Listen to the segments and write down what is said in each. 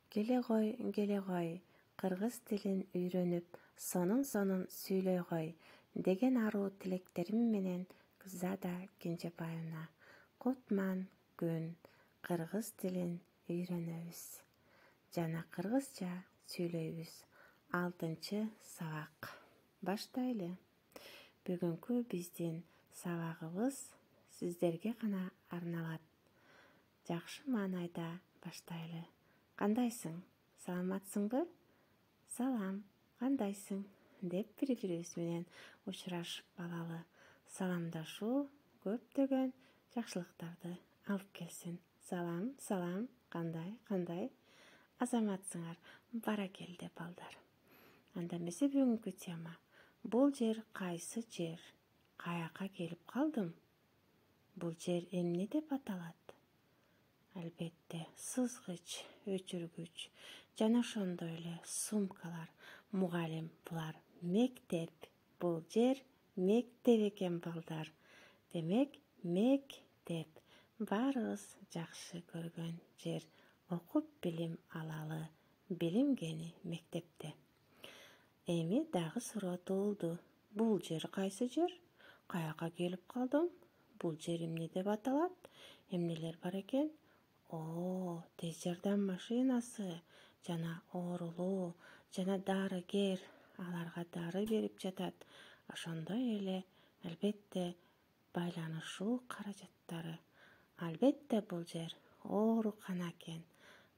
Келе гой, кыргыз тилин үйрөнүп, сонун сүйлөй гой деген аруу тилектерим менен Гүлзада Кенжебаевна. Кутман күн кыргыз тилин үйрөнөбүз жана кыргызча сүйлөйбүз. 6-сабак. Баштайлы. Бүгүнкү биздин сабагыбыз сиздерге гана арналат. Жакшы маанайда баштайлы. Кандайсың? Саламатсыңбы? Салам, кандайсың? Деп бири-бирибиз менен учурашып алалы. Саламдашуу көптөгөн жакшылыктарды алып келсин. Салам, кандай? Азаматсыңар, баракелде балдар. Анда эмесе бүгүнкү тема. Бул жер кайсы жер? Каяка келип калдым? Бул жер эмне деп аталат? Албетте, сызгыч, өчүргүч жана ошондой эле сумкалар. Мугалим, булар мектеп. Бул жер мектеп экен балдар. Демек, мектеп. Баарыбыз жакшы көргөн жер. Окуп билим алалы. Билимгени мектепте. Эми дагы суроо туулду. Бул жер кайсы жер? Каяка келип калдым? Бул жер эмне деп аталат? Эмнелер бар экен? Тез жардам машинасы жана оорулуу жана дарыгер аларга дары берип жатат. Ошондой эле албетте байланышуу каражаттары. Албетте бул жер оорукана экен.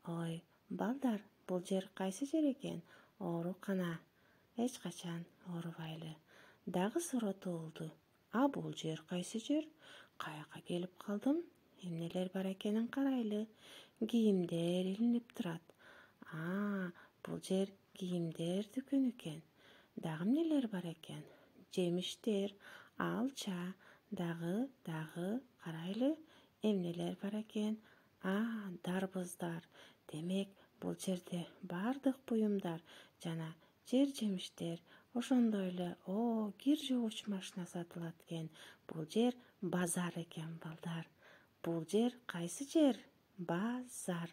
Ой, балдар, бул жер кайсы жер экен? Оорукана. Эч качан оорубайлы. Дагы суроо туулду. А бул жер кайсы жер? Каяка келип калдым? Эмнелер бар экенин карайлы. Кийимдер илинип турат. Бул жер кийимдер дүкөнү экен. Дагы эмнелер бар экен? Жемиштер, алча, дагы карайлы. Эмнелер бар экен? Дарбыздар. Демек, бул жерде бардык буюмдар жана жемиштер, ошондой эле кир жуугуч машина сатылат экен. Бул жер базар экен балдар. Бул жер кайсы жер? Базар.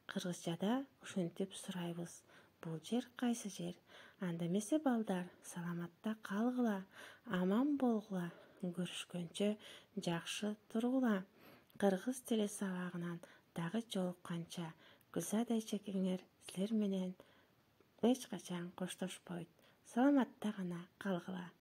Кыргызчада ушинтип сурайбыз. Бул жер кайсы жер? Анда эмесе балдар, саламатта калгыла, аман болгула, көрүшкөнчө жакшы тургула. Кыргыз тили сабагынан дагы жолукканча Гүлзада эчекеңер силер менен эч качан коштошпойт. Саламатта гана калгыла.